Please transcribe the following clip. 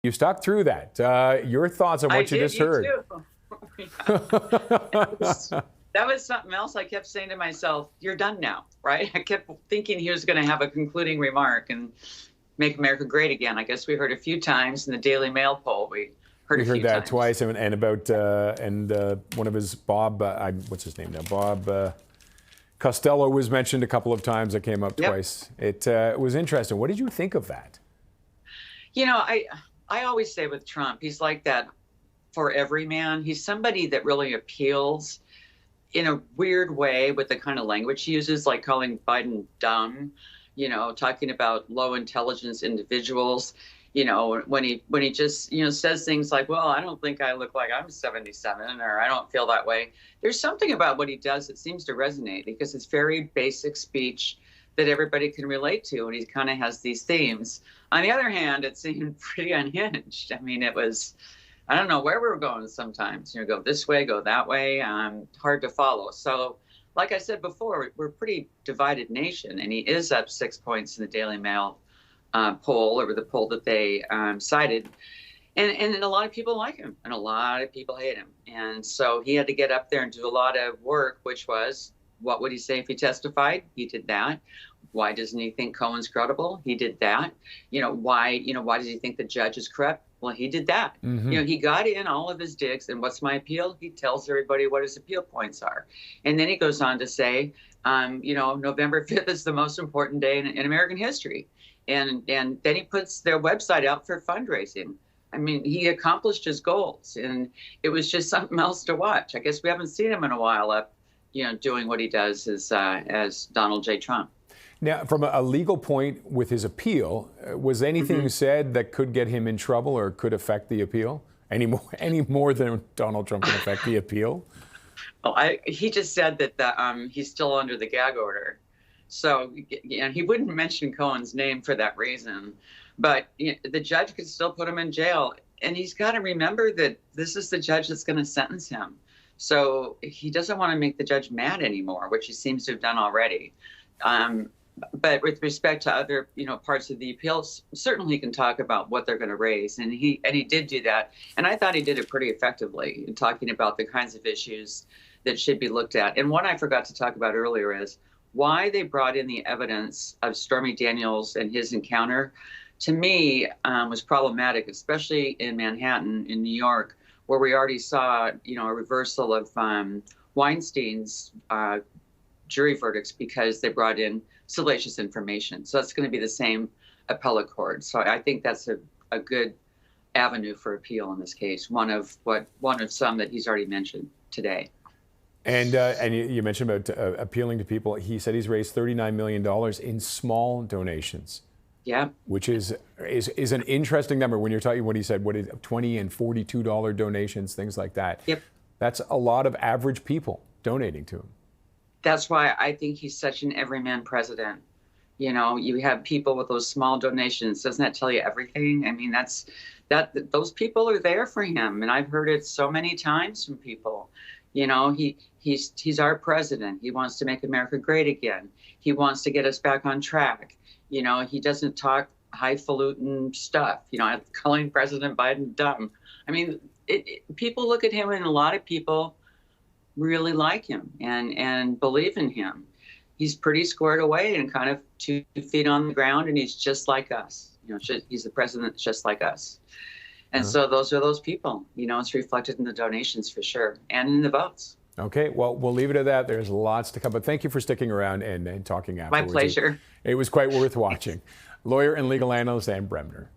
You stuck through that. Your thoughts on what you just heard? That was something else I kept saying to myself, you're done now, right? I kept thinking he was going to have a concluding remark and make America great again. I guess we heard a few times in the Daily Mail poll. We heard that times. twice, and about one of his Bob, what's his name now? Bob Costello was mentioned a couple of times. That came up twice. It was interesting. What did you think of that? You know, I always say with Trump, he's like that for every man. He's somebody that really appeals in a weird way with the kind of language he uses, like calling Biden dumb, you know, talking about low intelligence individuals, you know, when he just, you know, says things like, well, I don't think I look like I'm 77, or I don't feel that way. There's something about what he does that seems to resonate because it's very basic speech that everybody can relate to, and he kind of has these themes. On the other hand, it seemed pretty unhinged. I mean, it was, I don't know where we were going sometimes. You know, go this way, go that way. Hard to follow. So, like I said before, we're a pretty divided nation, and he is up 6 points in the Daily Mail poll, or the poll that they cited. And a lot of people like him, and a lot of people hate him. And so he had to get up there and do a lot of work, which was, what would he say if he testified? He did that. Why doesn't he think Cohen's credible? He did that. Why does he think the judge is corrupt? Well, he did that. Mm-hmm. He got in all of his digs, and what's my appeal? He tells everybody what his appeal points are. And then he goes on to say, November 5th is the most important day in American history. And then he puts their website out for fundraising. I mean, he accomplished his goals, and it was just something else to watch. I guess we haven't seen him in a while up, doing what he does as Donald J. Trump. Now, from a legal point with his appeal, was anything said that could get him in trouble or could affect the appeal? Any more than Donald Trump can affect the appeal? Oh, he just said that he's still under the gag order. So he wouldn't mention Cohen's name for that reason. But the judge could still put him in jail. And he's got to remember that this is the judge that's going to sentence him. So he doesn't want to make the judge mad anymore, which he seems to have done already. But with respect to other, parts of the appeals, certainly he can talk about what they're going to raise, and he did do that. And I thought he did it pretty effectively in talking about the kinds of issues that should be looked at. And one I forgot to talk about earlier is why they brought in the evidence of Stormy Daniels and his encounter. To me, was problematic, especially in Manhattan, in New York, where we already saw, a reversal of Weinstein's jury verdicts because they brought in salacious information. So that's going to be the same appellate court. So I think that's a good avenue for appeal in this case. One of some that he's already mentioned today. And you mentioned about appealing to people. He said he's raised $39 million in small donations. Yeah, which is an interesting number when you're talking what he said. What is $20 and $42 donations, things like that. Yep, that's a lot of average people donating to him. That's why I think he's such an everyman president. You have people with those small donations. Doesn't that tell you everything? I mean, those people are there for him, and I've heard it so many times from people. He's our president. He wants to make America great again. He wants to get us back on track. He doesn't talk highfalutin stuff. Calling President Biden dumb. I mean, people look at him, and a lot of people really like him and believe in him. He's pretty squared away and kind of 2 feet on the ground, and he's just like us. He's the president just like us. And so those are those people. It's reflected in the donations for sure, and in the votes. Okay, well, we'll leave it at that. There's lots to come, but thank you for sticking around and talking afterwards. My pleasure. It was quite worth watching. Lawyer and legal analyst Anne Brenner.